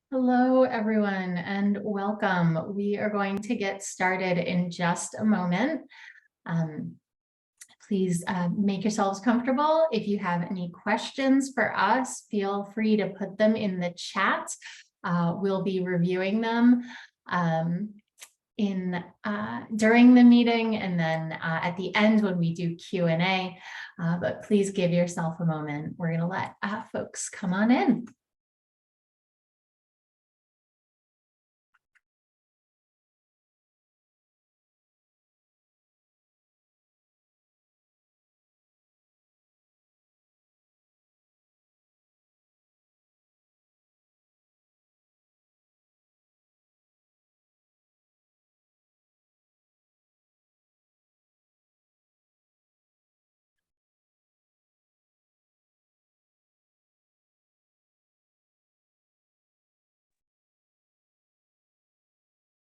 Hello, everyone, and welcome. We are going to get started in just a moment. Please make yourselves comfortable. If you have any questions for us, feel free to put them in the chat. We'll be reviewing them during the meeting and then at the end when we do Q&A. But please give yourself a moment. We're going to let folks come on in.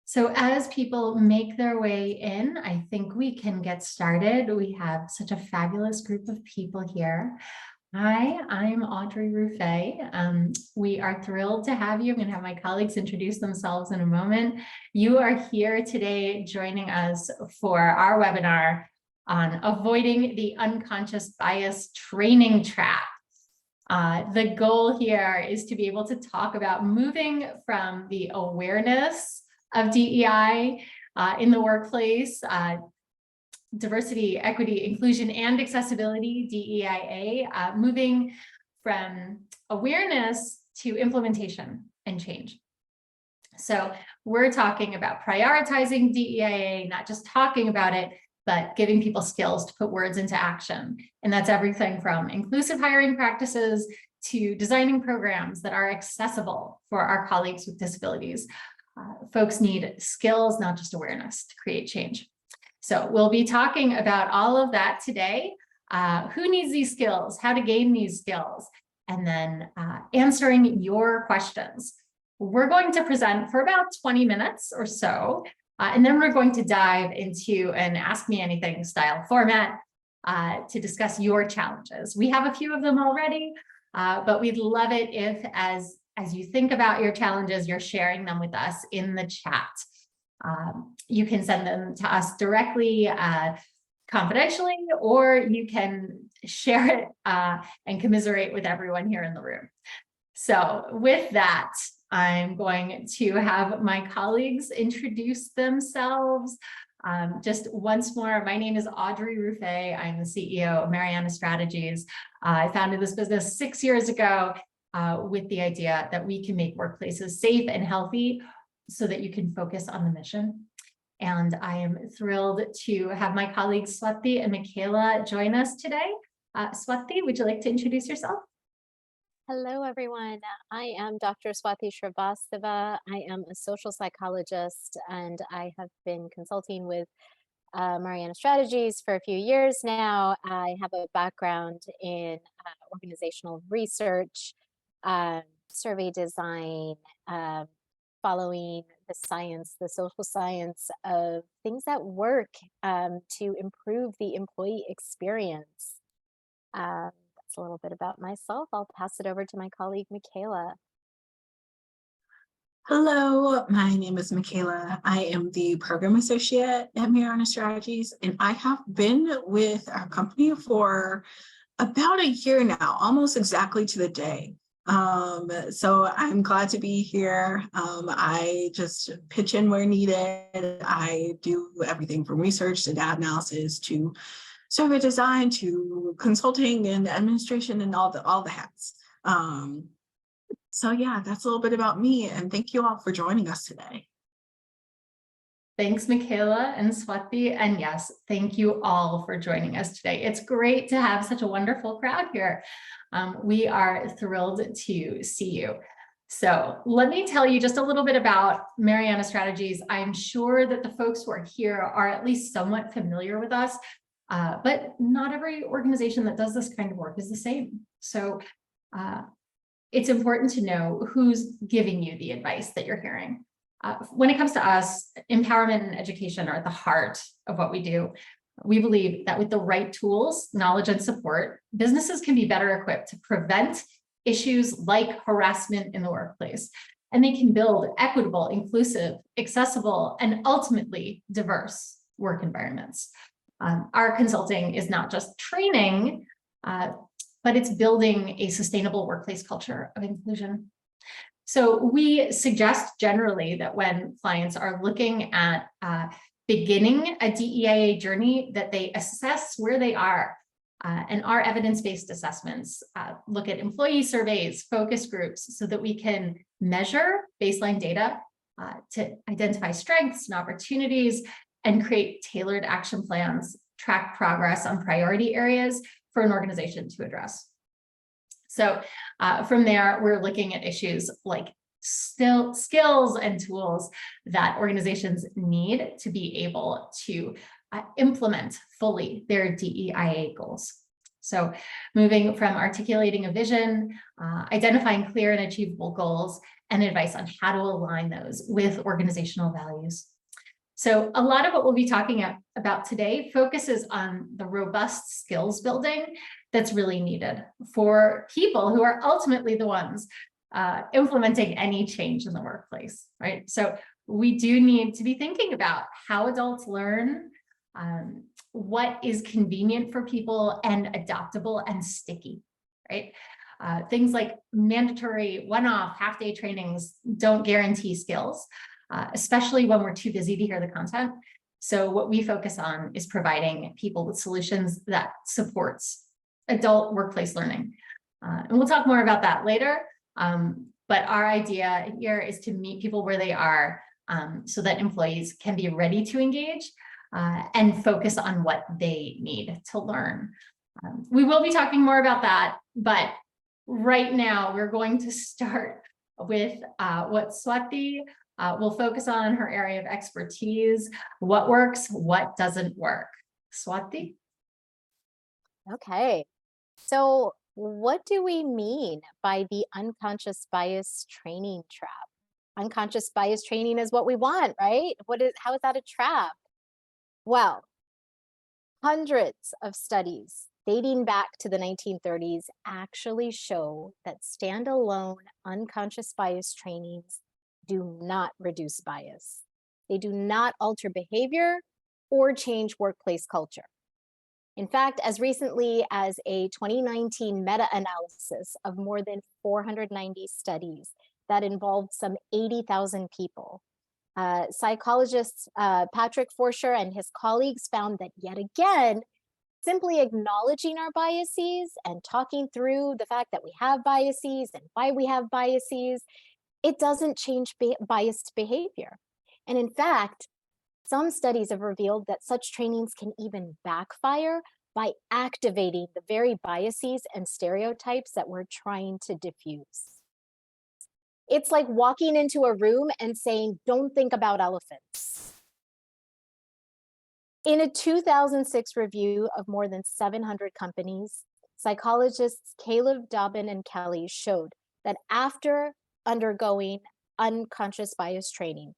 So as people make their way in, I think we can get started. We have such a fabulous group of people here. Hi, I'm Audrey Ruffet. We are thrilled to have you. I'm going to have my colleagues introduce themselves in a moment. You are here today joining us for our webinar on avoiding the unconscious bias training trap. The goal here is to be able to talk about moving from the awareness of DEI in the workplace, diversity, equity, inclusion, and accessibility, DEIA, moving from awareness to implementation and change. So we're talking about prioritizing DEIA, not just talking about it, but giving people skills to put words into action. And that's everything from inclusive hiring practices to designing programs that are accessible for our colleagues with disabilities. Folks need skills, not just awareness, to create change. So we'll be talking about all of that today. Who needs these skills, how to gain these skills, and then answering your questions. We're going to present for about 20 minutes or so, and then we're going to dive into an Ask Me Anything style format to discuss your challenges. We have a few of them already, but we'd love it if, as you think about your challenges, you're sharing them with us in the chat. You can send them to us directly, confidentially, or you can share it and commiserate with everyone here in the room. So with that, I'm going to have my colleagues introduce themselves. Just once more, my name is Audrey Ruffet. I'm the CEO of Mariana Strategies. I founded this business 6 years ago with the idea that we can make workplaces safe and healthy so that you can focus on the mission. And I am thrilled to have my colleagues Swati and Michaela join us today. Swati, would you like to introduce yourself? Hello, everyone. I am Dr. Swati Shrivastava. I am a social psychologist, and I have been consulting with Mariana Strategies for a few years now. I have a background in organizational research, survey design, following the science, the social science of things that work to improve the employee experience. That's a little bit about myself. I'll pass it over to my colleague, Michaela. Hello, my name is Michaela. I am the program associate at Mariana Strategies, and I have been with our company for about a year now, almost exactly to the day. So I'm glad to be here. I just pitch in where needed. I do everything from research to data analysis to survey design to consulting and administration and all the hats. So yeah, that's a little bit about me, and thank you all for joining us today. Thanks, Michaela and Swati. And yes, thank you all for joining us today. It's great to have such a wonderful crowd here. We are thrilled to see you. So let me tell you just a little bit about Mariana Strategies. I'm sure that the folks who are here are at least somewhat familiar with us, but not every organization that does this kind of work is the same. So it's important to know who's giving you the advice that you're hearing. When it comes to us, empowerment and education are at the heart of what we do. We believe that with the right tools, knowledge, and support, businesses can be better equipped to prevent issues like harassment in the workplace. and they can build equitable, inclusive, accessible, and ultimately diverse work environments. Our consulting is not just training, but it's building a sustainable workplace culture of inclusion. So we suggest generally that when clients are looking at beginning a DEIA journey, that they assess where they are. And our evidence-based assessments look at employee surveys, focus groups, so that we can measure baseline data to identify strengths and opportunities and create tailored action plans, track progress on priority areas for an organization to address. So from there, we're looking at issues like skills and tools that organizations need to be able to implement fully their DEIA goals. So moving from articulating a vision, identifying clear and achievable goals, and advice on how to align those with organizational values. So a lot of what we'll be talking about today focuses on the robust skills building that's really needed for people who are ultimately the ones implementing any change in the workplace, right? So we do need to be thinking about how adults learn, what is convenient for people and adaptable and sticky, right? Things like mandatory one-off half-day trainings don't guarantee skills, especially when we're too busy to hear the content. So what we focus on is providing people with solutions that supports adult workplace learning. And we'll talk more about that later. But our idea here is to meet people where they are so that employees can be ready to engage and focus on what they need to learn. We will be talking more about that, but right now we're going to start with what Swati will focus on, her area of expertise, what works, what doesn't work. Swati? Okay, so what do we mean by the unconscious bias training trap? Unconscious bias training is what we want, right? How is that a trap? Well, hundreds of studies dating back to the 1930s actually show that standalone unconscious bias trainings do not reduce bias. They do not alter behavior or change workplace culture. In fact, as recently as a 2019 meta-analysis of more than 490 studies that involved some 80,000 people, psychologists Patrick Forscher and his colleagues found that yet again, simply acknowledging our biases and talking through the fact that we have biases and why we have biases, it doesn't change biased behavior. And in fact, some studies have revealed that such trainings can even backfire by activating the very biases and stereotypes that we're trying to diffuse. It's like walking into a room and saying, don't think about elephants. In a 2006 review of more than 700 companies, psychologists Caleb, Dobbin, and Kelly showed that after undergoing unconscious bias training,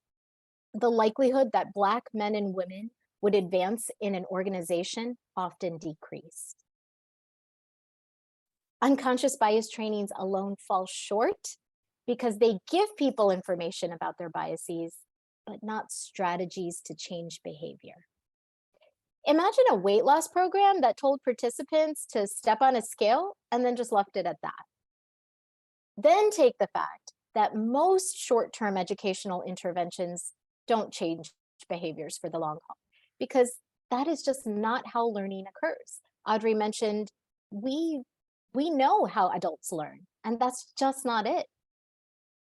the likelihood that Black men and women would advance in an organization often decreased. Unconscious bias trainings alone fall short because they give people information about their biases, but not strategies to change behavior. Imagine a weight loss program that told participants to step on a scale and then just left it at that. Then take the fact that most short-term educational interventions don't change behaviors for the long haul, because that is just not how learning occurs. Audrey mentioned we know how adults learn, and that's just not it.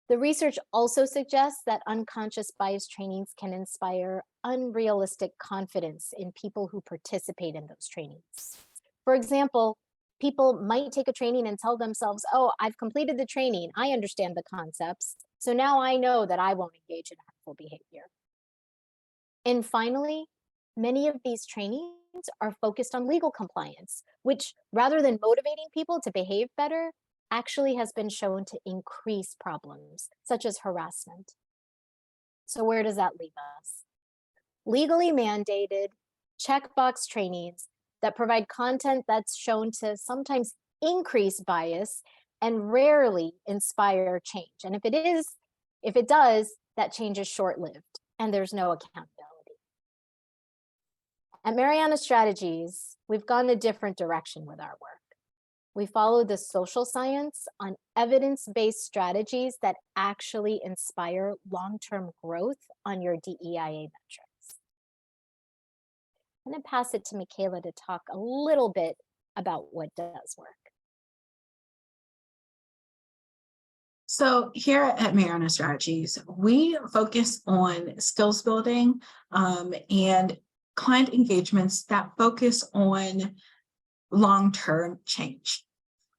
The research also suggests that unconscious bias trainings can inspire unrealistic confidence in people who participate in those trainings. For example, people might take a training and tell themselves, oh, I've completed the training, I understand the concepts, so now I know that I won't engage in harmful behavior. And finally, many of these trainings are focused on legal compliance, which rather than motivating people to behave better, actually has been shown to increase problems, such as harassment. So where does that leave us? Legally mandated checkbox trainings that provide content that's shown to sometimes increase bias and rarely inspire change. And if If it does, that change is short-lived and there's no accountability. At Mariana Strategies, we've gone a different direction with our work. We follow the social science on evidence-based strategies that actually inspire long-term growth on your DEIA metrics. I'm going to pass it to Michaela to talk a little bit about what does work. So here at Mariana Strategies, we focus on skills building and client engagements that focus on long-term change.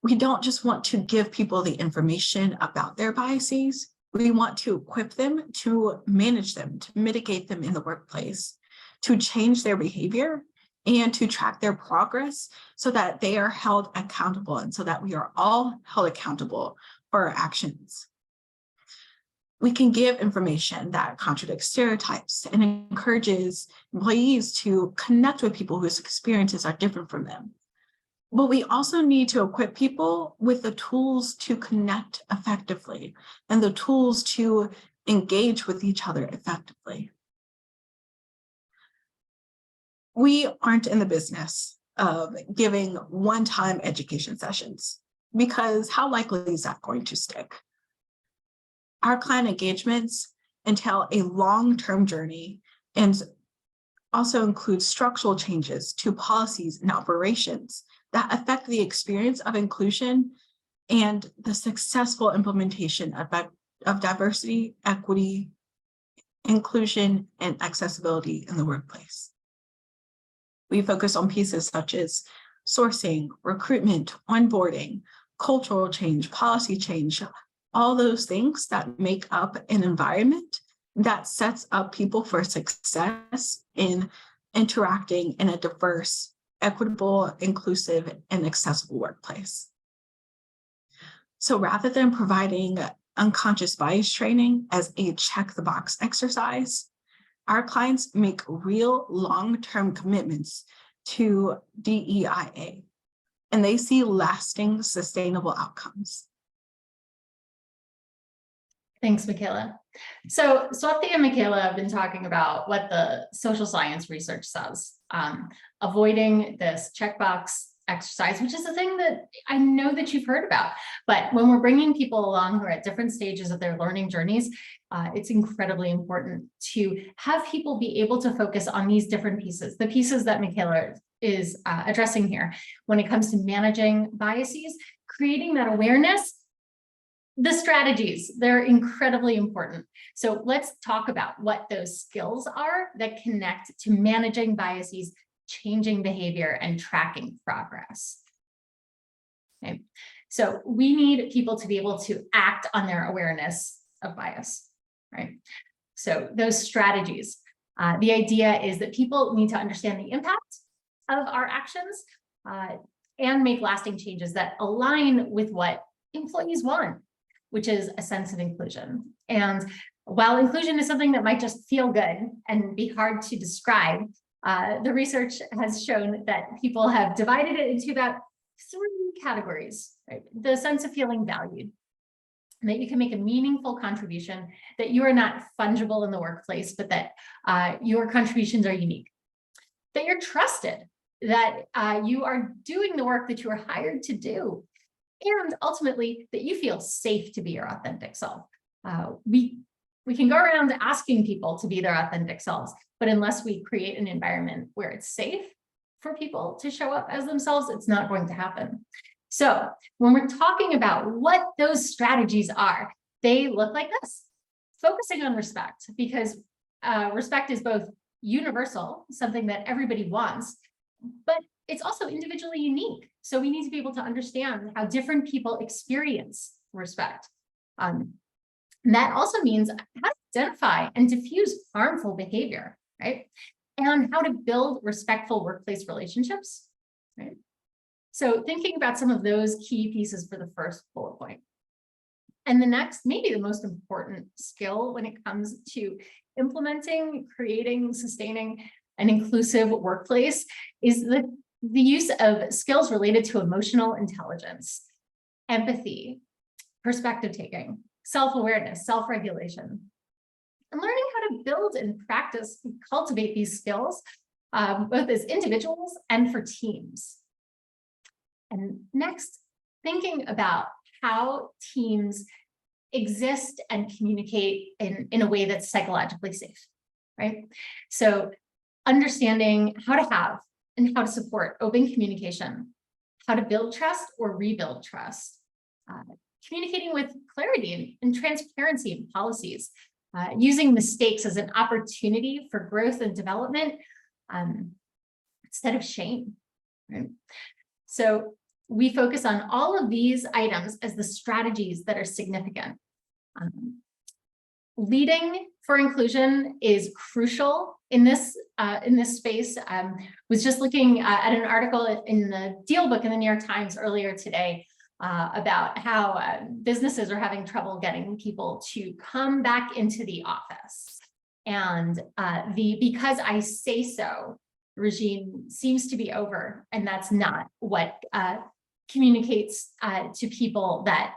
We don't just want to give people the information about their biases. We want to equip them to manage them, to mitigate them in the workplace, to change their behavior, and to track their progress so that they are held accountable and so that we are all held accountable for our actions. We can give information that contradicts stereotypes and encourages employees to connect with people whose experiences are different from them. But we also need to equip people with the tools to connect effectively and the tools to engage with each other effectively. We aren't in the business of giving one-time education sessions because how likely is that going to stick? Our client engagements entail a long-term journey and also include structural changes to policies and operations that affect the experience of inclusion and the successful implementation of diversity, equity, inclusion, and accessibility in the workplace. We focus on pieces such as sourcing, recruitment, onboarding, cultural change, policy change, all those things that make up an environment that sets up people for success in interacting in a diverse, equitable, inclusive, and accessible workplace. So rather than providing unconscious bias training as a check-the-box exercise, our clients make real long-term commitments to DEIA, and they see lasting, sustainable outcomes. Thanks, Michaela. So Swati and Michaela have been talking about what the social science research says, avoiding this checkbox exercise, which is a thing that I know that you've heard about. But when we're bringing people along who are at different stages of their learning journeys, it's incredibly important to have people be able to focus on these different pieces, the pieces that Michaela is addressing here. When it comes to managing biases, creating that awareness, the strategies, they're incredibly important. So let's talk about what those skills are that connect to managing biases, changing behavior, and tracking progress. Okay. So we need people to be able to act on their awareness of bias, right? So those strategies, the idea is that people need to understand the impact of our actions and make lasting changes that align with what employees want, which is a sense of inclusion. And while inclusion is something that might just feel good and be hard to describe, the research has shown that people have divided it into about 3 categories, right? The sense of feeling valued, that you can make a meaningful contribution, that you are not fungible in the workplace, but that your contributions are unique, that you're trusted, that you are doing the work that you are hired to do, and ultimately that you feel safe to be your authentic self. We can go around asking people to be their authentic selves, but unless we create an environment where it's safe for people to show up as themselves, it's not going to happen. So when we're talking about what those strategies are, they look like this: focusing on respect, because respect is both universal, something that everybody wants, but it's also individually unique. So we need to be able to understand how different people experience respect. That also means how to identify and diffuse harmful behavior, right? And how to build respectful workplace relationships, right? So thinking about some of those key pieces for the first bullet point. And the next, maybe the most important skill when it comes to implementing, creating, sustaining an inclusive workplace is the use of skills related to emotional intelligence, empathy, perspective taking, self-awareness, self-regulation, and learning how to build and practice and cultivate these skills, both as individuals and for teams. And next, thinking about how teams exist and communicate in a way that's psychologically safe, right? So understanding how to have and how to support open communication, how to build trust or rebuild trust, communicating with clarity and transparency in policies, using mistakes as an opportunity for growth and development instead of shame, right? So we focus on all of these items as the strategies that are significant. Leading for inclusion is crucial in this space. Was just looking at an article in the Deal book in the New York Times earlier today about how businesses are having trouble getting people to come back into the office. And the "because I say so" regime seems to be over, and that's not what communicates to people that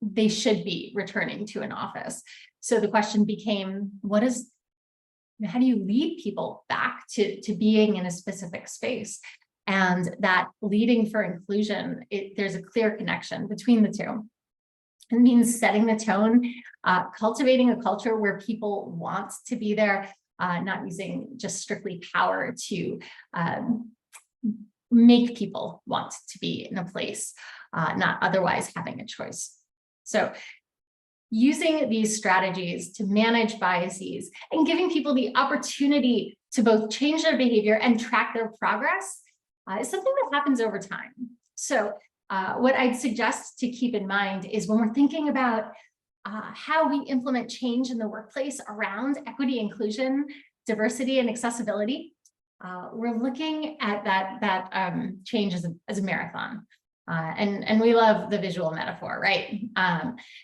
they should be returning to an office. So the question became, how do you lead people back to being in a specific space? And that leading for inclusion, there's a clear connection between the two. It means setting the tone, cultivating a culture where people want to be there, not using just strictly power to make people want to be in a place, not otherwise having a choice. So using these strategies to manage biases and giving people the opportunity to both change their behavior and track their progress is something that happens over time. So what I'd suggest to keep in mind is when we're thinking about how we implement change in the workplace around equity, inclusion, diversity, and accessibility, we're looking at that change as a marathon. And we love the visual metaphor, right?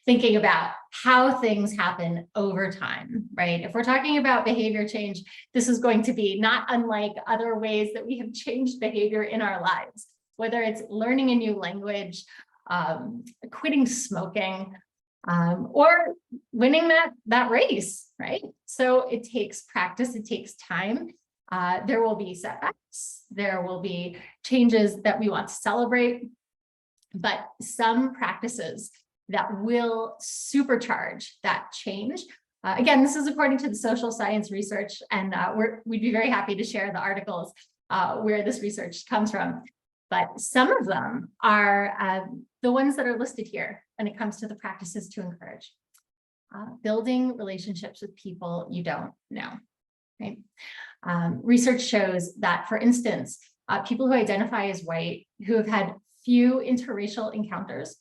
Thinking about how things happen over time, right? If we're talking about behavior change, this is going to be not unlike other ways that we have changed behavior in our lives, whether it's learning a new language, quitting smoking, or winning that race, right? So it takes practice, it takes time. There will be setbacks, there will be changes that we want to celebrate, but some practices that will supercharge that change. Again, this is according to the social science research, and we'd be very happy to share the articles where this research comes from. But some of them are the ones that are listed here when it comes to the practices to encourage. Building relationships with people you don't know, right? Research shows that, for instance, people who identify as white, who have had few interracial encounters,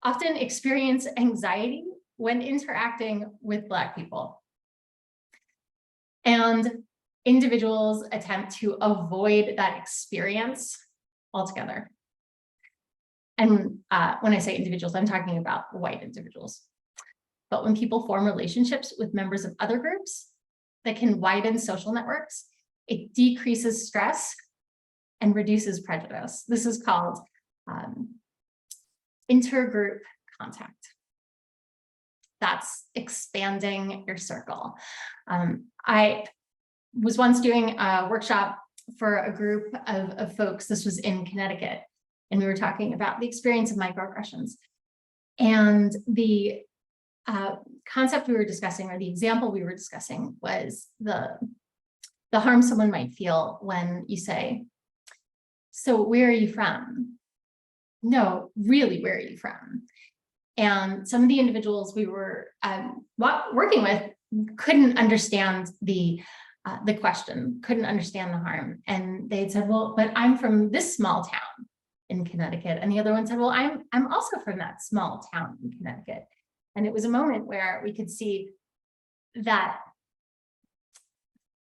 often experience anxiety when interacting with Black people. And individuals attempt to avoid that experience altogether. And when I say individuals, I'm talking about white individuals. But when people form relationships with members of other groups that can widen social networks, it decreases stress and reduces prejudice. This is called intergroup contact. That's expanding your circle. I was once doing a workshop for a group of folks. This was in Connecticut, and we were talking about the experience of microaggressions. And the concept we were discussing, or the example we were discussing, was the harm someone might feel when you say, "So where are you from?" No, really, where are you from? And some of the individuals we were working with couldn't understand the question, couldn't understand the harm. And they'd said, "Well, but I'm from this small town in Connecticut." And the other one said, "Well, I'm also from that small town in Connecticut." And it was a moment where we could see that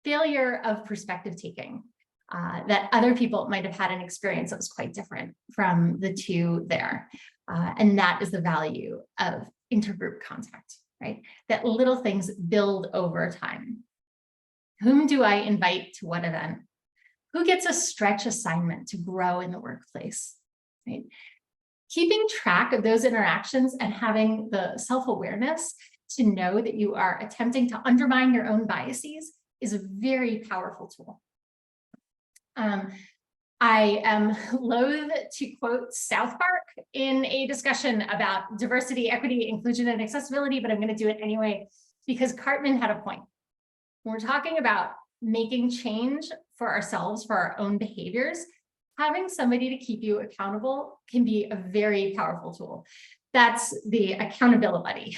failure of perspective taking, that other people might have had an experience that was quite different from the two there. And that is the value of intergroup contact, right? That little things build over time. Whom do I invite to what event? Who gets a stretch assignment to grow in the workplace, right? keeping track of those interactions and having the self-awareness to know that you are attempting to undermine your own biases is a very powerful tool. I am loath to quote South Park in a discussion about diversity, equity, inclusion, and accessibility, but I'm going to do it anyway, because Cartman had a point. When we're talking about making change for ourselves, for our own behaviors, having somebody to keep you accountable can be a very powerful tool. That's the accountability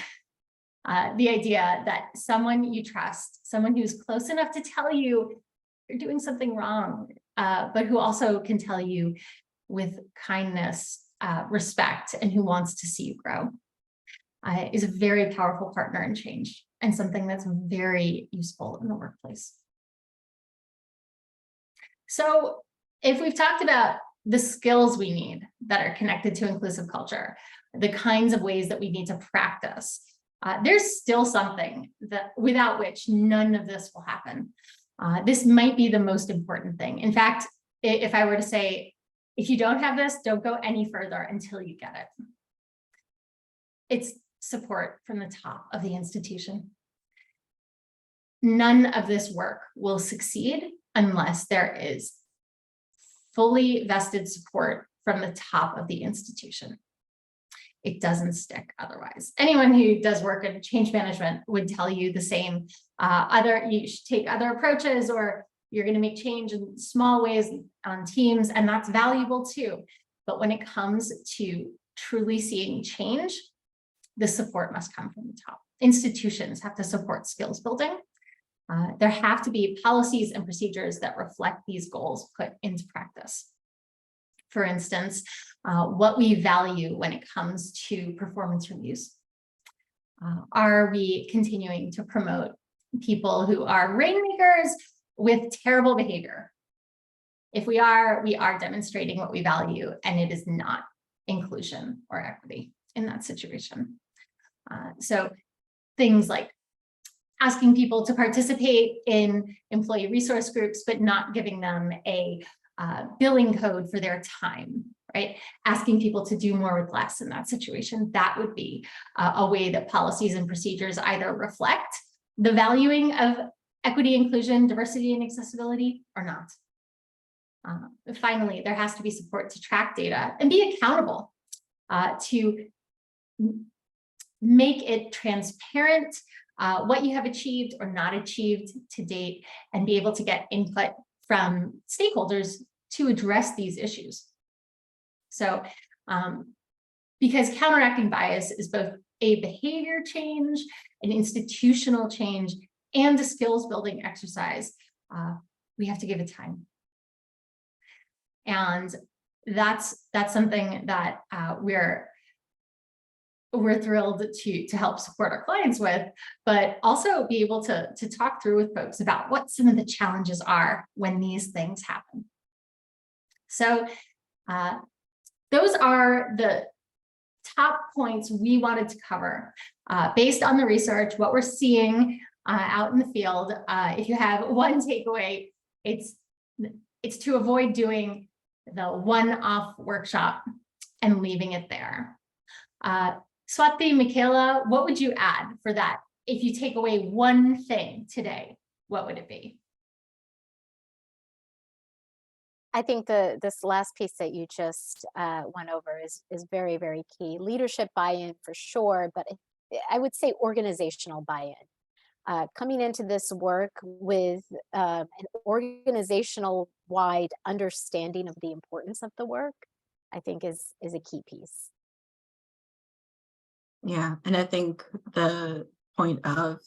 buddy. The idea that someone you trust, someone who's close enough to tell you you're doing something wrong, but who also can tell you with kindness, respect, and who wants to see you grow, is a very powerful partner in change and something that's very useful in the workplace. So if we've talked about the skills we need that are connected to inclusive culture, the kinds of ways that we need to practice, there's still something that without which none of this will happen. This might be the most important thing. In fact, if I were to say, if you don't have this, don't go any further until you get it. It's support from the top of the institution. None of this work will succeed unless there is fully vested support from the top of the institution. It doesn't stick otherwise. Anyone who does work in change management would tell you the same. You should take other approaches, or you're going to make change in small ways on teams, and that's valuable too. But when it comes to truly seeing change, the support must come from the top. Institutions have to support skills building. There have to be policies and procedures that reflect these goals put into practice. For instance, what we value when it comes to performance reviews. Are we continuing to promote people who are rainmakers with terrible behavior? If we are demonstrating what we value, and it is not inclusion or equity in that situation. So things like asking people to participate in employee resource groups, but not giving them a billing code for their time, right? Asking people to do more with less in that situation. That would be a way that policies and procedures either reflect the valuing of equity, inclusion, diversity, and accessibility or not. Finally, there has to be support to track data and be accountable, to make it transparent what you have achieved or not achieved to date, and be able to get input from stakeholders to address these issues. So, because counteracting bias is both a behavior change, an institutional change, and a skills building exercise, we have to give it time. And that's something that we're thrilled to help support our clients with, but also be able to talk through with folks about what some of the challenges are when these things happen. So those are the top points we wanted to cover based on the research, what we're seeing out in the field. If you have one takeaway, it's to avoid doing the one-off workshop and leaving it there. Swati, Michaela, what would you add for that? If you take away one thing today, what would it be? I think this last piece that you just went over is very, very key. Leadership buy-in for sure, but I would say organizational buy-in. Coming into this work with an organizational-wide understanding of the importance of the work, I think is a key piece. Yeah, and I think the point of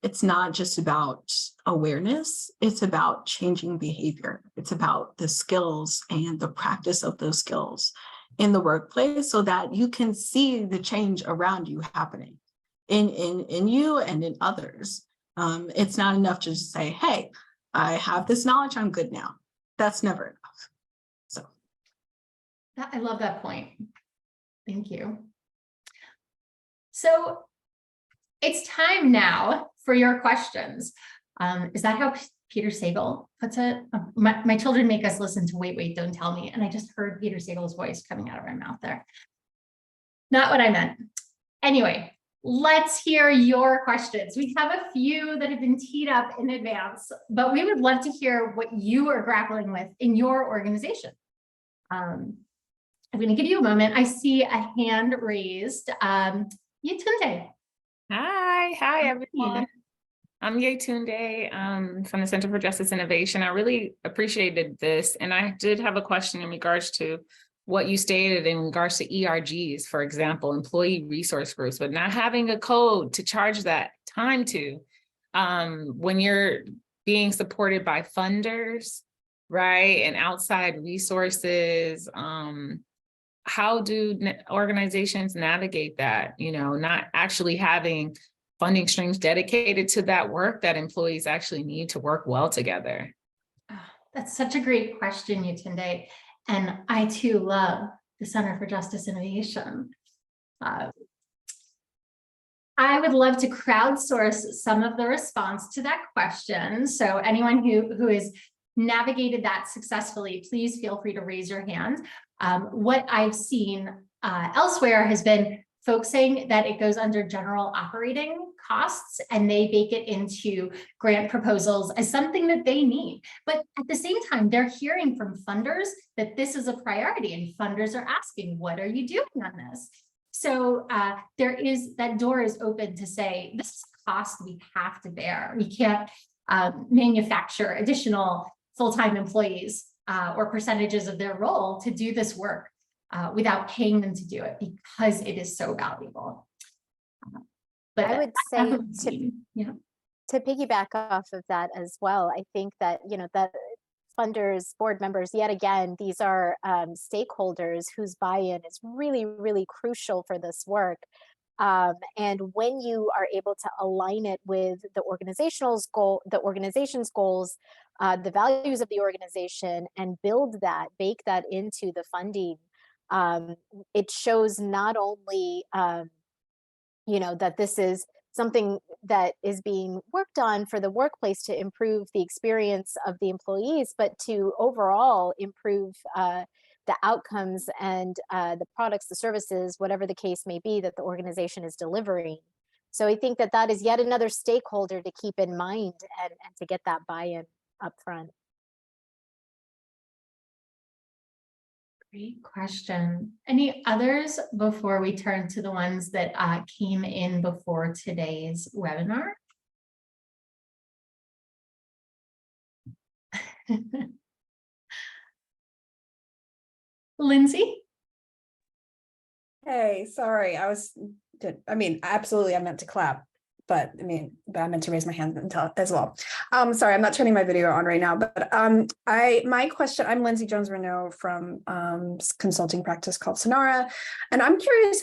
it's not just about awareness, it's about changing behavior. It's about the skills and the practice of those skills in the workplace so that you can see the change around you happening in you and in others. It's not enough to just say, hey, I have this knowledge, I'm good now. That's never enough. So I love that point. Thank you. So it's time now for your questions. Is that how Peter Sagal puts it? My children make us listen to Wait, Wait, Don't Tell Me. And I just heard Peter Sagal's voice coming out of my mouth there. not what I meant. Anyway, let's hear your questions. We have a few that have been teed up in advance, but we would love to hear what you are grappling with in your organization. I'm going to give you a moment. I see a hand raised. Yetunde. Hi everyone. I'm Yetunde from the Center for Justice Innovation. I really appreciated this. And I did have a question in regards to what you stated in regards to ERGs, for example, employee resource groups, but not having a code to charge that time to when you're being supported by funders, right? And outside resources. How do organizations navigate that? You know, not actually having funding streams dedicated to that work that employees actually need to work well together? That's such a great question, Yetunde. And I too love the Center for Justice Innovation. I would love to crowdsource some of the response to that question. So anyone who has navigated that successfully, please feel free to raise your hand. What I've seen elsewhere has been folks saying that it goes under general operating costs and they bake it into grant proposals as something that they need. But at the same time, they're hearing from funders that this is a priority and funders are asking, what are you doing on this? So that door is open to say, this is a cost we have to bear. We can't manufacture additional full-time employees or percentages of their role to do this work without paying them to do it because it is so valuable. But I would say to piggyback off of that as well, I think that, you know, that funders, board members, yet again, these are stakeholders whose buy-in is really, really crucial for this work. And when you are able to align it with the organization's goals, the values of the organization, and build that, bake that into the funding, it shows not only, you know, that this is something that is being worked on for the workplace to improve the experience of the employees, but to overall improve the outcomes and the products, the services, whatever the case may be that the organization is delivering. So I think that that is yet another stakeholder to keep in mind and to get that buy-in up front. Great question. Any others before we turn to the ones that came in before today's webinar? Lindsay? Hey, sorry, absolutely, I meant to clap, but I meant to raise my hand as well. Sorry, I'm not turning my video on right now, but my question, I'm Lindsay Jones-Renaud from consulting practice called Sonora, and I'm curious,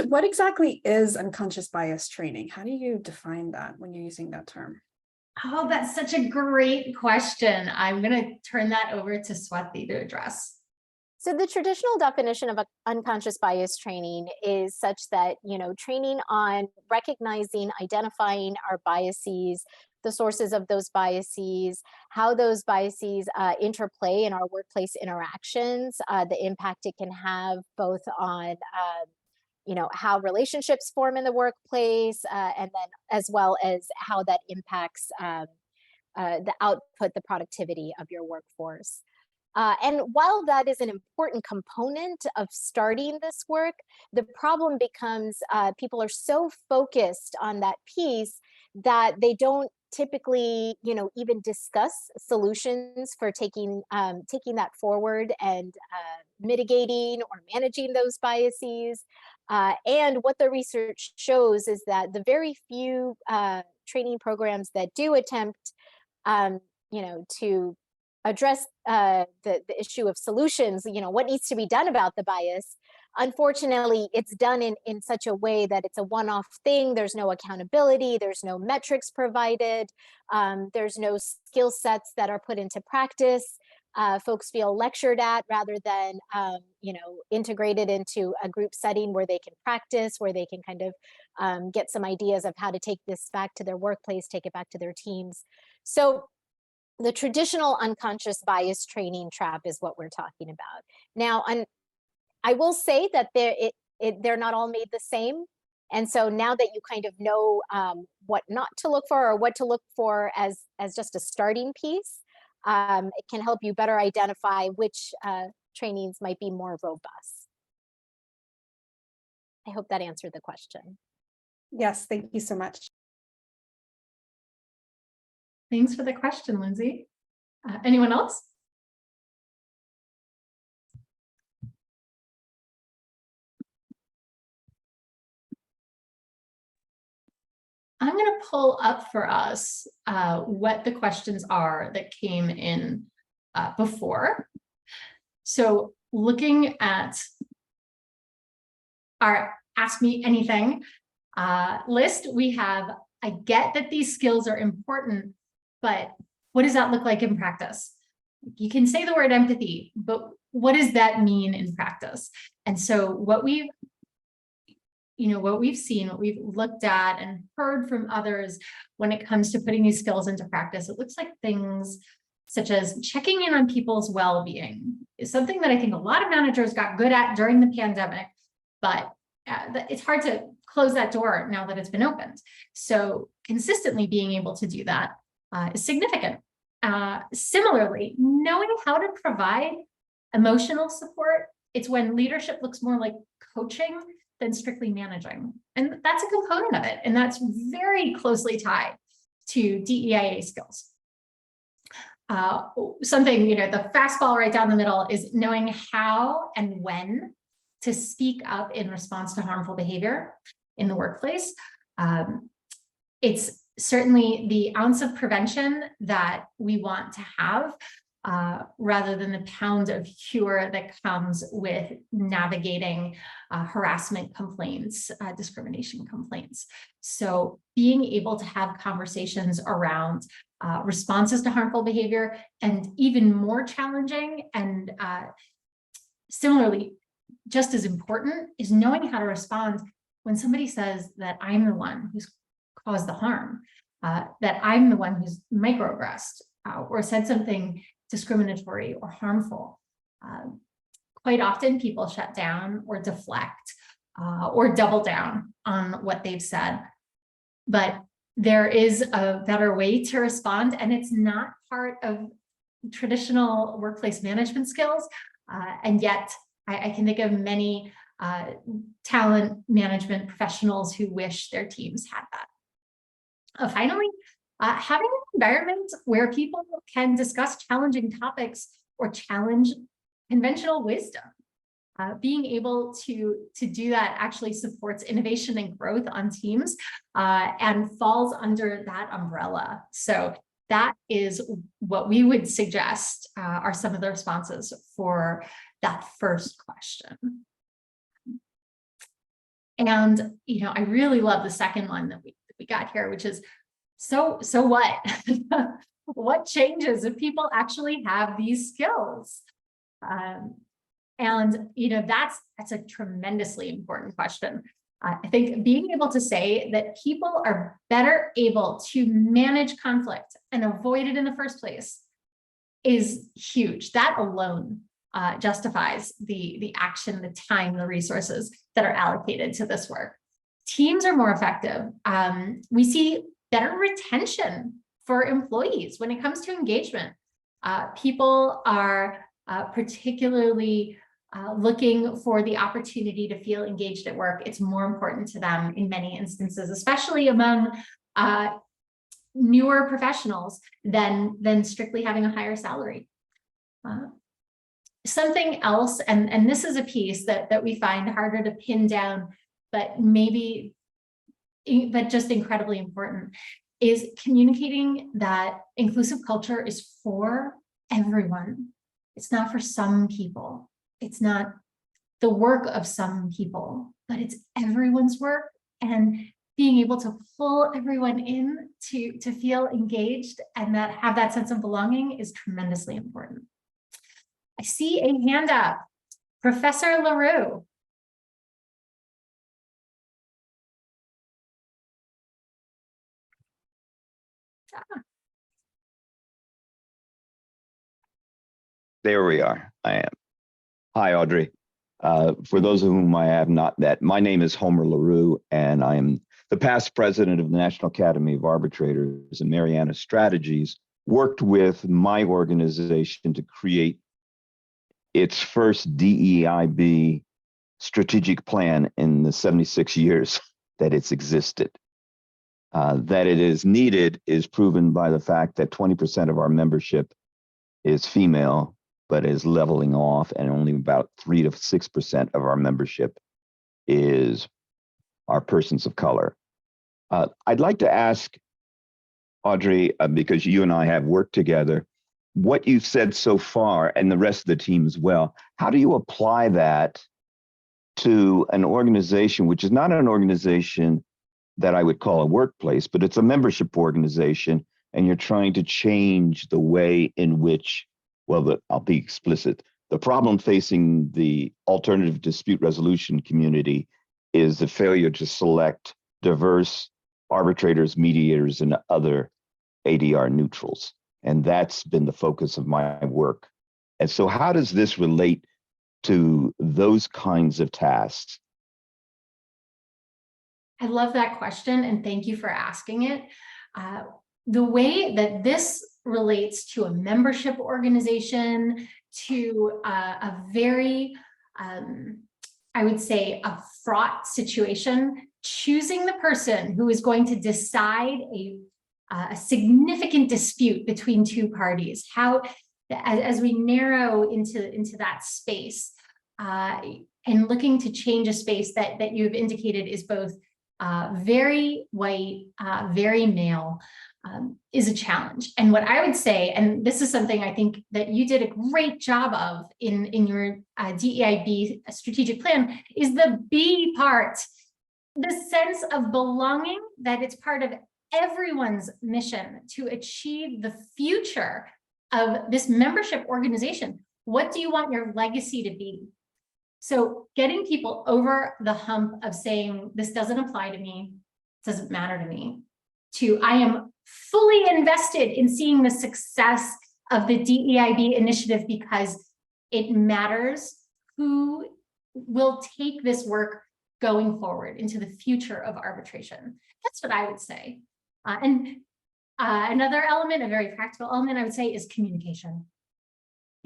what exactly is unconscious bias training? How do you define that when you're using that term? Oh, that's such a great question. I'm going to turn that over to Swati to address. So the traditional definition of unconscious bias training is such that, you know, training on recognizing, identifying our biases, the sources of those biases, how those biases interplay in our workplace interactions, the impact it can have both on, you know, how relationships form in the workplace, and then as well as how that impacts the output, the productivity of your workforce. And while that is an important component of starting this work, the problem becomes people are so focused on that piece that they don't typically, you know, even discuss solutions for taking that forward and mitigating or managing those biases. And what the research shows is that the very few training programs that do attempt, you know, to address the issue of solutions, you know, what needs to be done about the bias. Unfortunately, it's done in such a way that it's a one-off thing. There's no accountability. There's no metrics provided. There's no skill sets that are put into practice. Folks feel lectured at rather than, you know, integrated into a group setting where they can practice, where they can kind of get some ideas of how to take this back to their workplace, take it back to their teams. So the traditional unconscious bias training trap is what we're talking about. Now, I will say that they're not all made the same. And so now that you kind of know what not to look for or what to look for as just a starting piece, it can help you better identify which trainings might be more robust. I hope that answered the question. Yes, thank you so much. Thanks for the question, Lindsay. Anyone else? I'm going to pull up for us what the questions are that came in before. So looking at our Ask Me Anything list, we have, I get that these skills are important, but what does that look like in practice? You can say the word empathy, but what does that mean in practice? And so what we've seen, what we've looked at and heard from others when it comes to putting these skills into practice, it looks like things such as checking in on people's well-being is something that I think a lot of managers got good at during the pandemic, but it's hard to close that door now that it's been opened. So consistently being able to do that is significant. Similarly, knowing how to provide emotional support, it's when leadership looks more like coaching than strictly managing. And that's a component of it. And that's very closely tied to DEIA skills. Something, the fastball right down the middle is knowing how and when to speak up in response to harmful behavior in the workplace. It's certainly the ounce of prevention that we want to have rather than the pound of cure that comes with navigating harassment complaints, discrimination complaints. So being able to have conversations around responses to harmful behavior, and even more challenging and similarly just as important is knowing how to respond when somebody says that I'm the one who's caused the harm, that I'm the one who's microaggressed or said something discriminatory or harmful. Quite often people shut down or deflect or double down on what they've said. But there is a better way to respond, and it's not part of traditional workplace management skills. And yet I can think of many talent management professionals who wish their teams had that. Finally, having an environment where people can discuss challenging topics or challenge conventional wisdom. Being able to do that actually supports innovation and growth on teams and falls under that umbrella. So that is what we would suggest are some of the responses for that first question. And, I really love the second one that we got here, which is, so what? What changes if people actually have these skills? And that's a tremendously important question. I think being able to say that people are better able to manage conflict and avoid it in the first place is huge. That alone justifies the action, the time, the resources that are allocated to this work. Teams are more effective. We see better retention for employees when it comes to engagement. People are particularly looking for the opportunity to feel engaged at work. It's more important to them in many instances, especially among newer professionals than strictly having a higher salary. Something else, and this is a piece that we find harder to pin down, but just incredibly important, is communicating that inclusive culture is for everyone. It's not for some people. It's not the work of some people, but it's everyone's work, and being able to pull everyone in to feel engaged and have that sense of belonging is tremendously important. I see a hand up. Professor LaRue. There we are. I am. Hi, Audrey. For those of whom I have not met, my name is Homer LaRue, and I am the past president of the National Academy of Arbitrators, and Mariana Strategies worked with my organization to create its first DEIB strategic plan in the 76 years that it's existed. That it is needed is proven by the fact that 20% of our membership is female, but is leveling off, and only about 3 to 6% of our membership are persons of color. I'd like to ask Audrey, because you and I have worked together, what you've said so far, and the rest of the team as well, how do you apply that to an organization which is not an organization that I would call a workplace, but it's a membership organization, and you're trying to change the way in which, well, I'll be explicit, the problem facing the alternative dispute resolution community is the failure to select diverse arbitrators, mediators, and other ADR neutrals. And that's been the focus of my work. And so how does this relate to those kinds of tasks? I love that question, and thank you for asking it. The way that this relates to a membership organization, to a very, I would say, a fraught situation, choosing the person who is going to decide a significant dispute between two parties, how, as we narrow into that space, and looking to change a space that you've indicated is both very white, very male, is a challenge. And what I would say, and this is something I think that you did a great job of in your DEIB strategic plan, is the B part, the sense of belonging, that it's part of everyone's mission to achieve the future of this membership organization. What do you want your legacy to be? So getting people over the hump of saying, this doesn't apply to me, doesn't matter to me, to I am fully invested in seeing the success of the DEIB initiative because it matters who will take this work going forward into the future of arbitration. That's what I would say. Another element, a very practical element, I would say, is communication.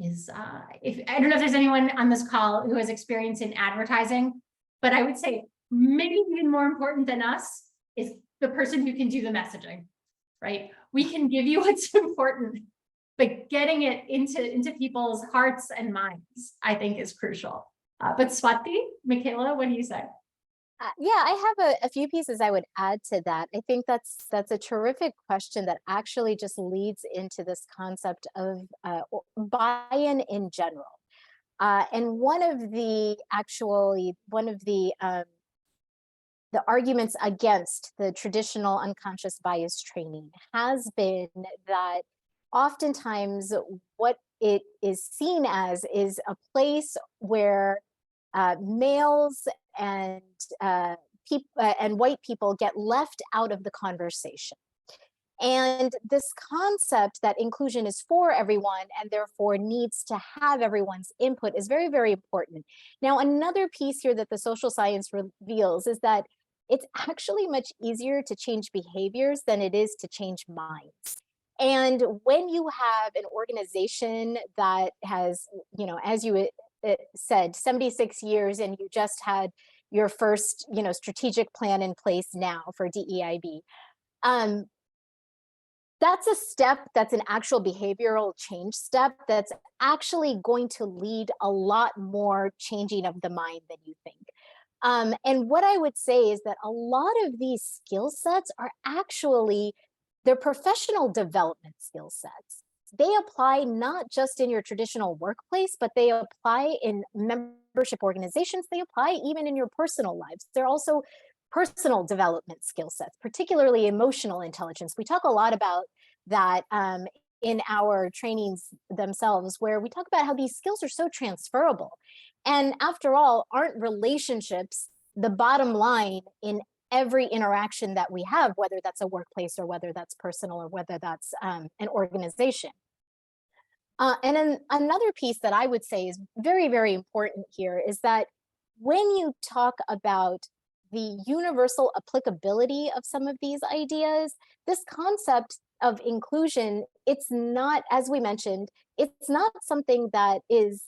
I don't know if there's anyone on this call who has experience in advertising, but I would say maybe even more important than us is the person who can do the messaging, right? We can give you what's important, but getting it into people's hearts and minds, I think, is crucial. But Swati, Michaela, what do you say? Yeah, I have a few pieces I would add to that. I think that's a terrific question that actually just leads into this concept of buy-in in general. And one of the arguments against the traditional unconscious bias training has been that oftentimes what it is seen as is a place where males and white people get left out of the conversation. And this concept that inclusion is for everyone and therefore needs to have everyone's input is very, very important. Now, another piece here that the social science reveals is that it's actually much easier to change behaviors than it is to change minds. And when you have an organization that has, as you said, 76 years, and you just had your first, strategic plan in place now for DEIB, that's a step, that's an actual behavioral change step that's actually going to lead a lot more changing of the mind than you think. And what I would say is that a lot of these skill sets are actually, they're professional development skill sets. They apply not just in your traditional workplace, but they apply in membership organizations. They apply even in your personal lives. They're also personal development skill sets, particularly emotional intelligence. We talk a lot about that in our trainings themselves, where we talk about how these skills are so transferable. And after all, aren't relationships the bottom line in every interaction that we have, whether that's a workplace or whether that's personal or whether that's an organization? And then another piece that I would say is very, very important here is that when you talk about the universal applicability of some of these ideas, this concept of inclusion, it's not, as we mentioned, it's not something that is,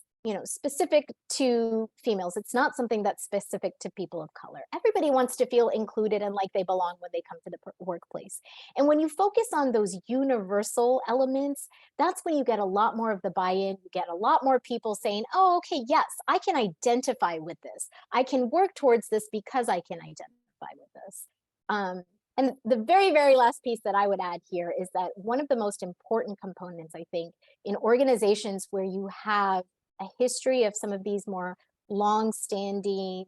specific to females. It's not something that's specific to people of color. Everybody wants to feel included and like they belong when they come to the workplace. And when you focus on those universal elements, that's when you get a lot more of the buy-in. You get a lot more people saying, oh, okay, yes, I can identify with this. I can work towards this because I can identify with this. And the very, very last piece that I would add here is that one of the most important components, I think, in organizations where you have a history of some of these more long-standing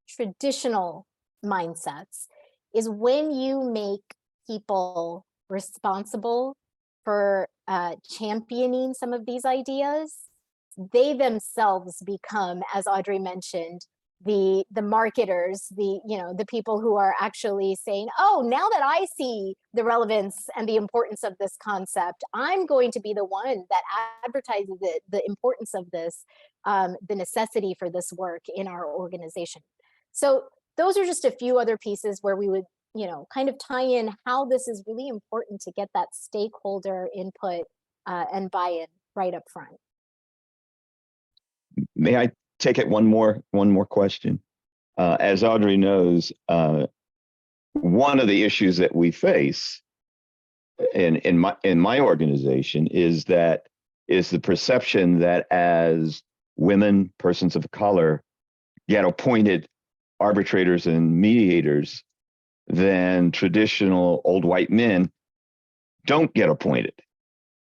traditional mindsets is when you make people responsible for championing some of these ideas, they themselves become, as Audrey mentioned, the marketers, the people who are actually saying, oh, now that I see the relevance and the importance of this concept, I'm going to be the one that advertises the importance of this, the necessity for this work in our organization. So those are just a few other pieces where we would, kind of tie in how this is really important to get that stakeholder input and buy-in right up front. May I take it one more question? As Audrey knows, one of the issues that we face in my organization is the perception that as women, persons of color, get appointed arbitrators and mediators, then traditional old white men don't get appointed.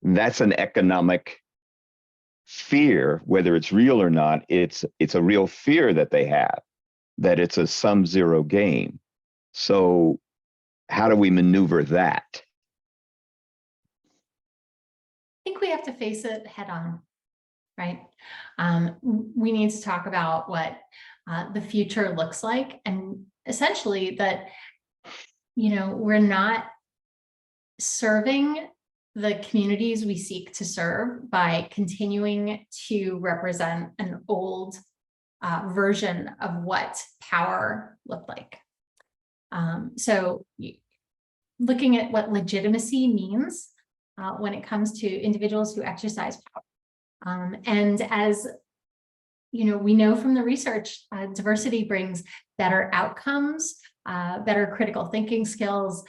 That's an economic fear, whether it's real or not. It's a real fear that they have, that it's a sum zero game. So how do we maneuver that? I think we have to face it head on, right? We need to talk about what the future looks like, and essentially that, we're not serving the communities we seek to serve by continuing to represent an old version of what power looked like. So looking at what legitimacy means when it comes to individuals who exercise power. And as we know from the research, diversity brings better outcomes, better critical thinking skills,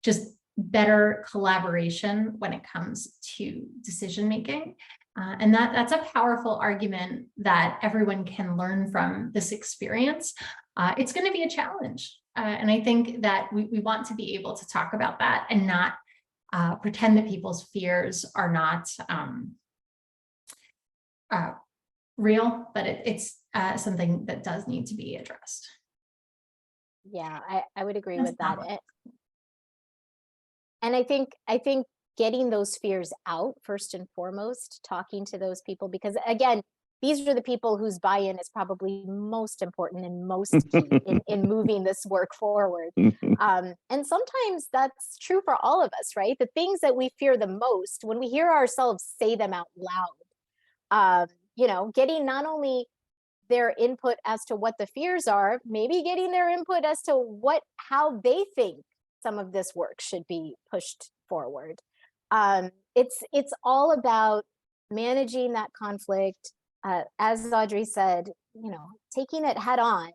just better collaboration when it comes to decision making. And that's a powerful argument that everyone can learn from this experience. It's going to be a challenge. And I think that we want to be able to talk about that and not pretend that people's fears are not real, but it's something that does need to be addressed. Yeah, I would agree with that. And I think getting those fears out first and foremost, talking to those people, because again, these are the people whose buy-in is probably most important and most key in moving this work forward. And sometimes that's true for all of us, right? The things that we fear the most, when we hear ourselves say them out loud, getting not only their input as to what the fears are, maybe getting their input as to how they think some of this work should be pushed forward. It's all about managing that conflict, as Audrey said, taking it head on,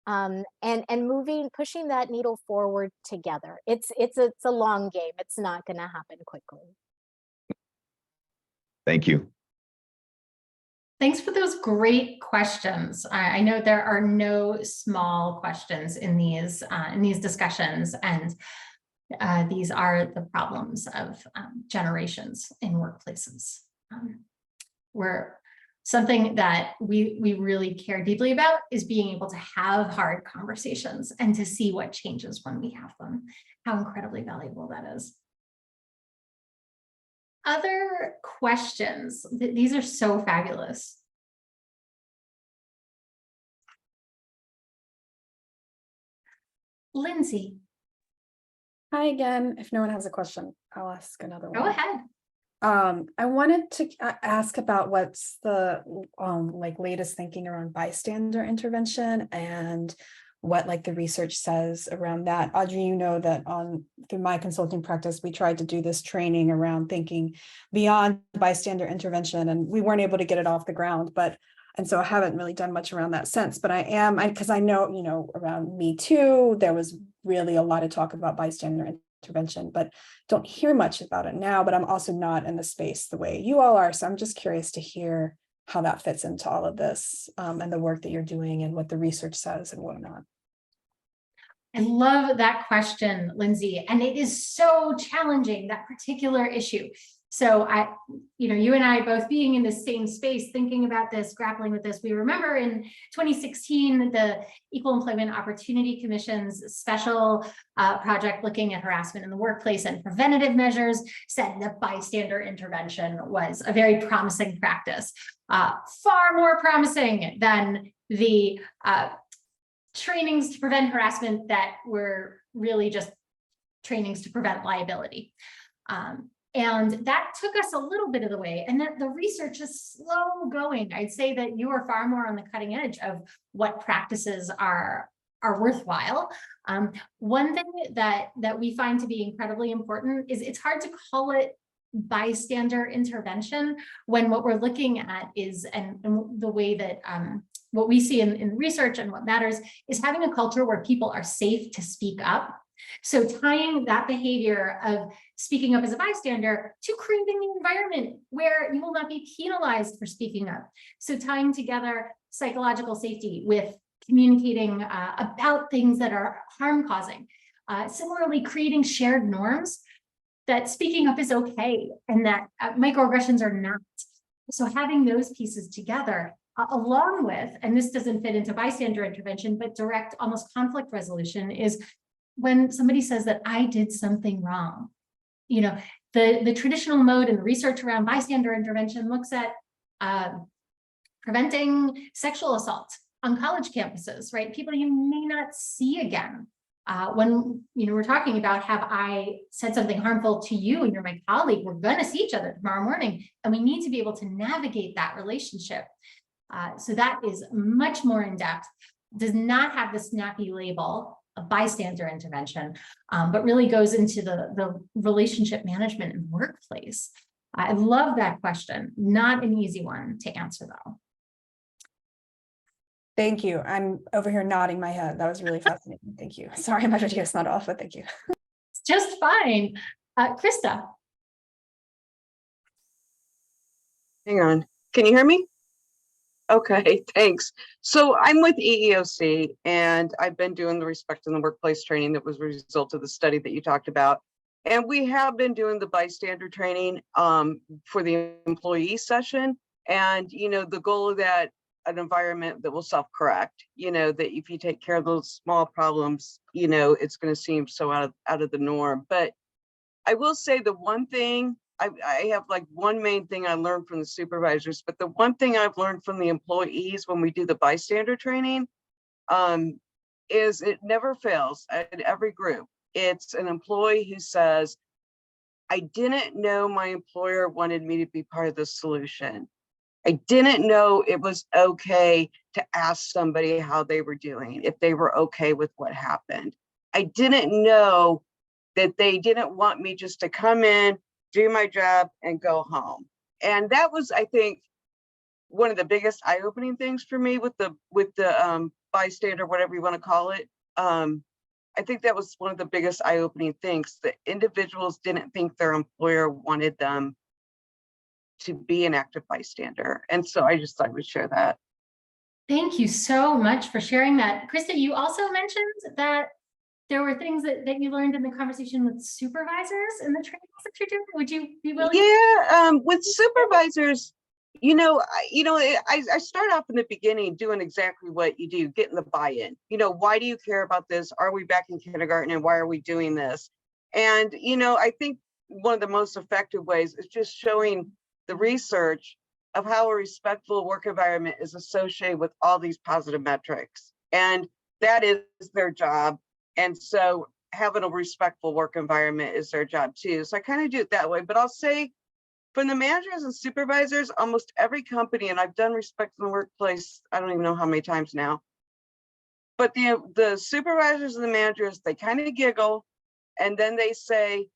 and pushing that needle forward together. It's a long game. It's not going to happen quickly. Thank you. Thanks for those great questions. I know there are no small questions in these discussions, and these are the problems of generations in workplaces. Where something that we really care deeply about is being able to have hard conversations and to see what changes when we have them. How incredibly valuable that is. Other questions? These are so fabulous. Lindsay. Hi again. If no one has a question, I'll ask another one. Go ahead. I wanted to ask about what's the like latest thinking around bystander intervention and what like the research says around that. Audrey, you know that through my consulting practice, we tried to do this training around thinking beyond bystander intervention, and we weren't able to get it off the ground, and so I haven't really done much around that since, but because I know, you know, around Me Too, there was really a lot of talk about bystander intervention, but don't hear much about it now. But I'm also not in the space the way you all are. So I'm just curious to hear how that fits into all of this, and the work that you're doing and what the research says and whatnot. I love that question, Lindsay. And it is so challenging, that particular issue. So you and I both being in the same space, thinking about this, grappling with this. We remember in 2016, the Equal Employment Opportunity Commission's special project looking at harassment in the workplace and preventative measures said that bystander intervention was a very promising practice, far more promising than the trainings to prevent harassment that were really just trainings to prevent liability. And that took us a little bit of the way, and that the research is slow going. I'd say that you are far more on the cutting edge of what practices are worthwhile. One thing that we find to be incredibly important is it's hard to call it bystander intervention when what we're looking at is, and the way that what we see in research and what matters is having a culture where people are safe to speak up. So tying that behavior of speaking up as a bystander to creating the environment where you will not be penalized for speaking up. So tying together psychological safety with communicating about things that are harm causing. Similarly, creating shared norms that speaking up is okay and that microaggressions are not. So having those pieces together along with, and this doesn't fit into bystander intervention, but direct almost conflict resolution is when somebody says that I did something wrong. You know, the traditional mode and the research around bystander intervention looks at preventing sexual assault on college campuses, right? People you may not see again. When we're talking about, have I said something harmful to you and you're my colleague, we're going to see each other tomorrow morning, and we need to be able to navigate that relationship. So that is much more in depth, does not have the snappy label of bystander intervention, but really goes into the relationship management and workplace. I love that question. Not an easy one to answer though. Thank you. I'm over here nodding my head. That was really fascinating. Thank you. Sorry, my video's not off, but thank you. It's just fine. Krista. Hang on. Can you hear me? Okay, thanks. So I'm with EEOC, and I've been doing the Respect in the Workplace training that was a result of the study that you talked about. And we have been doing the bystander training for the employee session. And, the goal of that, an environment that will self-correct, that if you take care of those small problems, it's going to seem so out of the norm. But I will say the one thing, I have like one main thing I learned from the supervisors, but the one thing I've learned from the employees when we do the bystander training is it never fails in every group. It's an employee who says, I didn't know my employer wanted me to be part of the solution. I didn't know it was okay to ask somebody how they were doing, if they were okay with what happened. I didn't know that they didn't want me just to come in, do my job, and go home. And that was, I think, one of the biggest eye-opening things for me with the bystander, whatever you want to call it. I think that was one of the biggest eye-opening things, that individuals didn't think their employer wanted them to be an active bystander. And so I just thought I would share that. Thank you so much for sharing that. Krista, you also mentioned that there were things that you learned in the conversation with supervisors in the trainings that you're doing. Would you be willing? Yeah, with supervisors, I start off in the beginning doing exactly what you do, getting the buy-in. Why do you care about this? Are we back in kindergarten, and why are we doing this? And, I think one of the most effective ways is just showing the research of how a respectful work environment is associated with all these positive metrics. And that is their job. And so having a respectful work environment is their job too. So I kind of do it that way, but I'll say from the managers and supervisors, almost every company, and I've done respect in the workplace, I don't even know how many times now. But the supervisors and the managers, they kind of giggle, and then they say,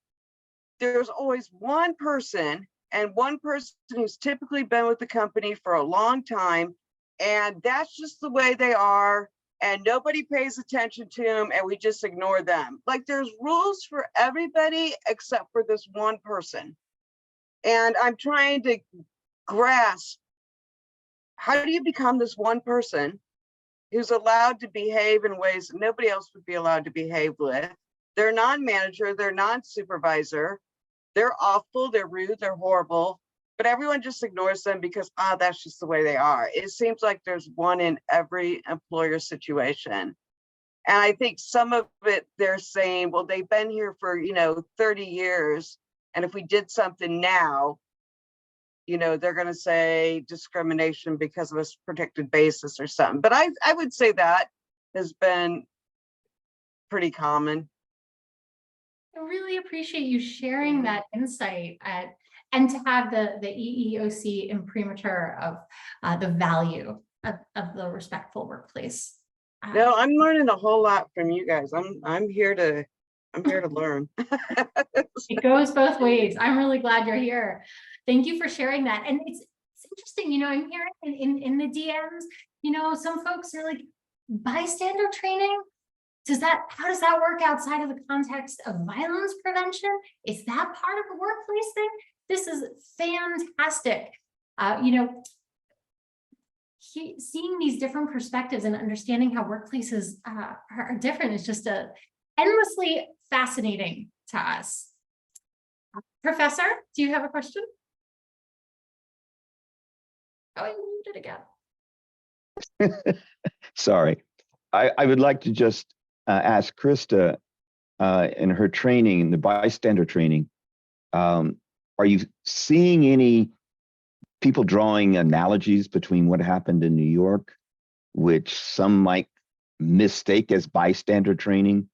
there's always one person, and one person who's typically been with the company for a long time, and that's just the way they are, and nobody pays attention to them, and we just ignore them. Like, there's rules for everybody except for this one person. And I'm trying to grasp, how do you become this one person who's allowed to behave in ways that nobody else would be allowed to behave with? They're non-manager, they're non-supervisor, they're awful, they're rude, they're horrible, but everyone just ignores them because, that's just the way they are. It seems like there's one in every employer situation. And I think some of it, they're saying, well, they've been here for, 30 years. And if we did something now, they're going to say discrimination because of a protected basis or something. But I would say that has been pretty common. I really appreciate you sharing that insight and to have the EEOC imprimatur of the value of the respectful workplace. No, I'm learning a whole lot from you guys. I'm here to learn. It goes both ways. I'm really glad you're here. Thank you for sharing that. And it's interesting, I'm hearing in the DMs, some folks are like, bystander training. How does that work outside of the context of violence prevention? Is that part of the workplace thing? This is fantastic. Seeing these different perspectives and understanding how workplaces are different is just endlessly fascinating to us. Professor, do you have a question? Oh, I muted again. Sorry. I would like to just ask Krista in her training, the bystander training, are you seeing any people drawing analogies between what happened in New York, which some might mistake as bystander training,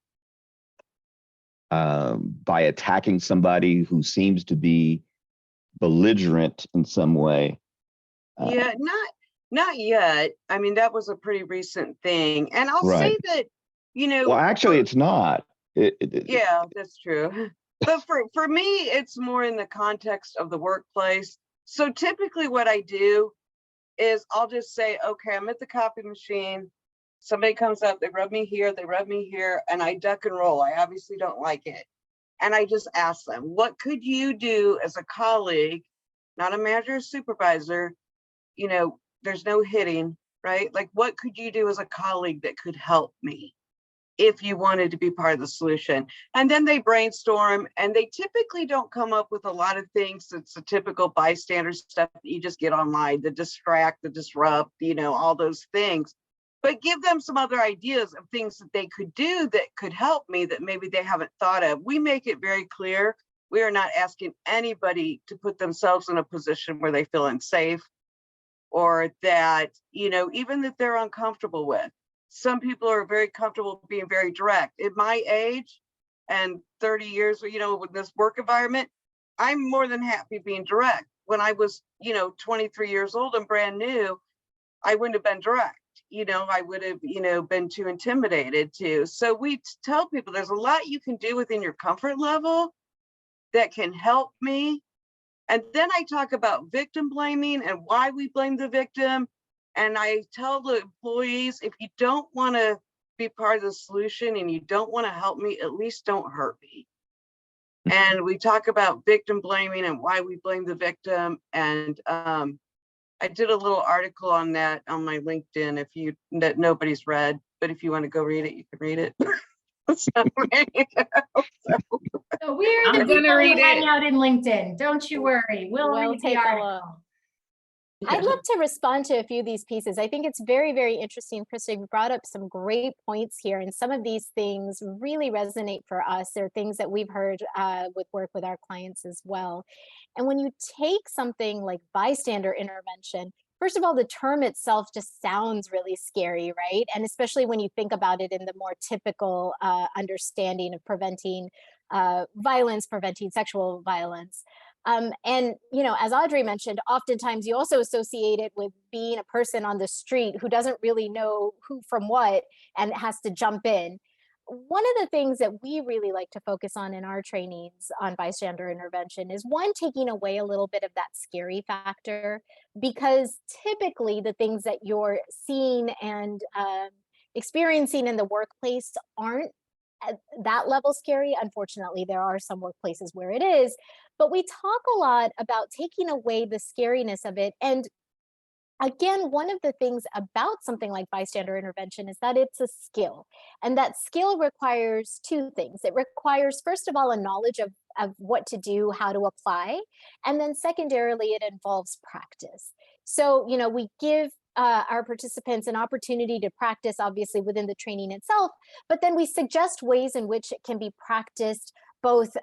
by attacking somebody who seems to be belligerent in some way? Yeah, not yet. I mean, that was a pretty recent thing. And I'll say Right. that, Well, actually, it's not. Yeah, that's true. But for me, it's more in the context of the workplace. So typically what I do is I'll just say, okay, I'm at the copy machine. Somebody comes up, they rub me here, and I duck and roll. I obviously don't like it. And I just ask them, what could you do as a colleague, not a manager or supervisor? There's no hitting, right? Like, what could you do as a colleague that could help me if you wanted to be part of the solution? And then they brainstorm, and they typically don't come up with a lot of things that's the typical bystander stuff that you just get online, the distract, the disrupt, all those things. But give them some other ideas of things that they could do that could help me that maybe they haven't thought of. We make it very clear we are not asking anybody to put themselves in a position where they feel unsafe, or that, even that they're uncomfortable with. Some people are very comfortable being very direct. At my age and 30 years, with this work environment, I'm more than happy being direct. When I was, 23 years old and brand new, I wouldn't have been direct. I would have, been too intimidated to. So we tell people there's a lot you can do within your comfort level that can help me. And then I talk about victim blaming and why we blame the victim. And I tell the employees, if you don't want to be part of the solution and you don't want to help me, at least don't hurt me. And we talk about victim blaming and why we blame the victim. And I did a little article on that on my LinkedIn that nobody's read, but if you want to go read it, you can read it. So we're I'm the people gonna read who hang it. out in LinkedIn. Don't you worry. We'll read the take a article. look. I'd love to respond to a few of these pieces. I think it's very, very interesting. Krista, you brought up some great points here, and some of these things really resonate for us. They're things that we've heard with work with our clients as well. And when you take something like bystander intervention, first of all, the term itself just sounds really scary, right? And especially when you think about it in the more typical understanding of preventing violence, preventing sexual violence. And, you know, as Audrey mentioned, oftentimes you also associate it with being a person on the street who doesn't really know who from what and has to jump in. One of the things that we really like to focus on in our trainings on bystander intervention is one, taking away a little bit of that scary factor, because typically the things that you're seeing and experiencing in the workplace aren't at that level scary. Unfortunately, there are some workplaces where it is, but we talk a lot about taking away the scariness of it. And again, one of the things about something like bystander intervention is that it's a skill. And that skill requires two things. It requires, first of all, a knowledge of what to do, how to apply. And then secondarily, it involves practice. So, you know, we give our participants an opportunity to practice, obviously, within the training itself, but then we suggest ways in which it can be practiced both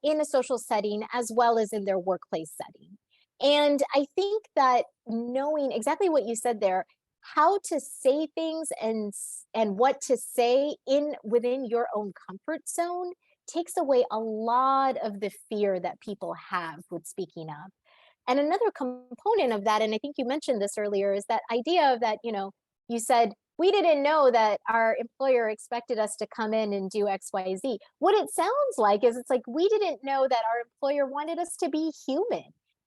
in a social setting as well as in their workplace setting. And I think that knowing exactly what you said there, how to say things and what to say within your own comfort zone takes away a lot of the fear that people have with speaking up. And another component of that, and I think you mentioned this earlier, is that idea of that, you know, you said, we didn't know that our employer expected us to come in and do X, Y, Z. What it sounds like is it's like, we didn't know that our employer wanted us to be human.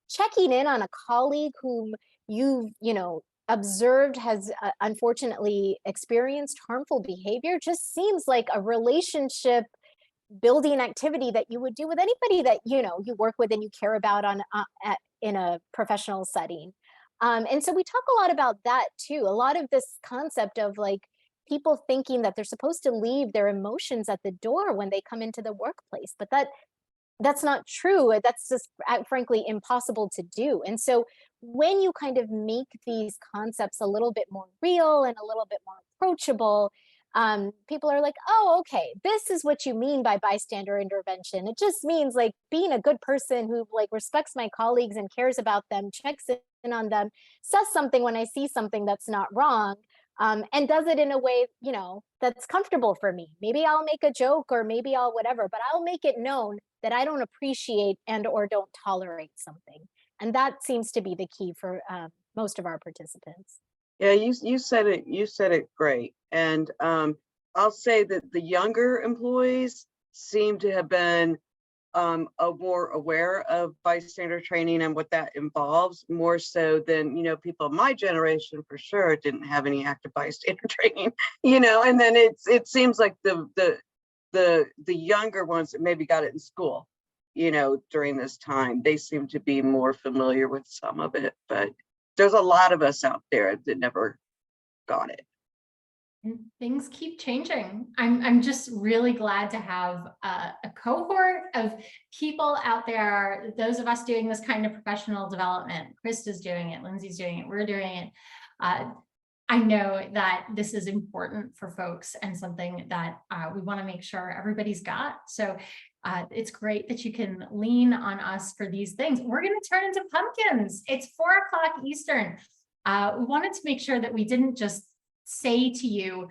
Checking in on a colleague whom you know, observed has unfortunately experienced harmful behavior just seems like a relationship building activity that you would do with anybody that, you know, you work with and you care about in a professional setting. And so we talk a lot about that too. A lot of this concept of like people thinking that they're supposed to leave their emotions at the door when they come into the workplace, but that's not true. That's just frankly impossible to do. And so when you kind of make these concepts a little bit more real and a little bit more approachable, people are like, oh, okay, this is what you mean by bystander intervention. It just means like being a good person who like respects my colleagues and cares about them, checks in on them, says something when I see something that's not wrong, and does it in a way, you know, that's comfortable for me. Maybe I'll make a joke or maybe I'll whatever, but I'll make it known that I don't appreciate and or don't tolerate something. And that seems to be the key for most of our participants. Yeah, you said it great. And I'll say that the younger employees seem to have been more aware of bystander training and what that involves, more so than, you know, people of my generation for sure didn't have any active bystander training, you know. And then it seems like the younger ones that maybe got it in school, you know, during this time, they seem to be more familiar with some of it, but there's a lot of us out there that never got it. And things keep changing. I'm just really glad to have a cohort of people out there, those of us doing this kind of professional development. Krista's doing it, Lindsay's doing it, we're doing it. I know that this is important for folks and something that we want to make sure everybody's got. So it's great that you can lean on us for these things. We're going to turn into pumpkins. It's 4:00 Eastern. We wanted to make sure that we didn't just say to you,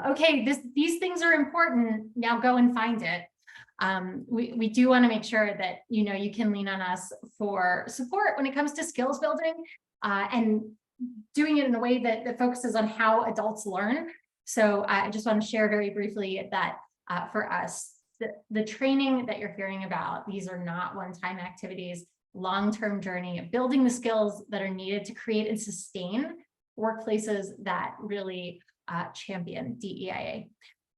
okay, these things are important, now go and find it. We do want to make sure that, you know, you can lean on us for support when it comes to skills building and doing it in a way that focuses on how adults learn. So I just want to share very briefly that for us, the training that you're hearing about, these are not one-time activities, long-term journey of building the skills that are needed to create and sustain workplaces that really champion DEIA.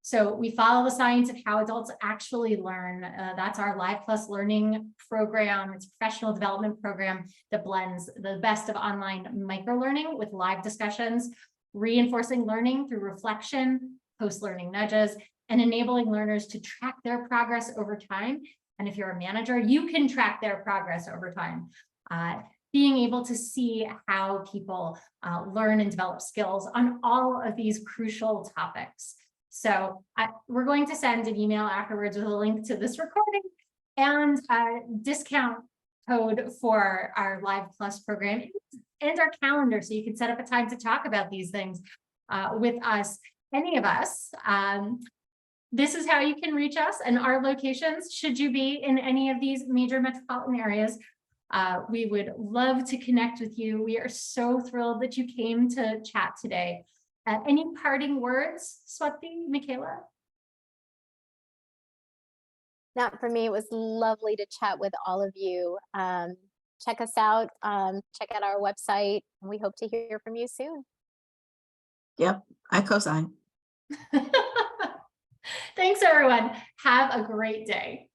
So we follow the science of how adults actually learn. That's our Live Plus Learning program. It's a professional development program that blends the best of online microlearning with live discussions, reinforcing learning through reflection, post-learning nudges, and enabling learners to track their progress over time. And if you're a manager, you can track their progress over time. Being able to see how people learn and develop skills on all of these crucial topics. So we're going to send an email afterwards with a link to this recording and a discount code for our Live Plus program and our calendar, so you can set up a time to talk about these things with us, any of us. this is how you can reach us and our locations. Should you be in any of these major metropolitan areas, we would love to connect with you. We are so thrilled that you came to chat today. Any parting words, Swati, Michaela? Not for me. It was lovely to chat with all of you. Check us out. Check out our website. We hope to hear from you soon. Yep, I co-sign. Thanks, everyone. Have a great day.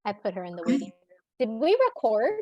I put her in the Okay. waiting room. Did we record?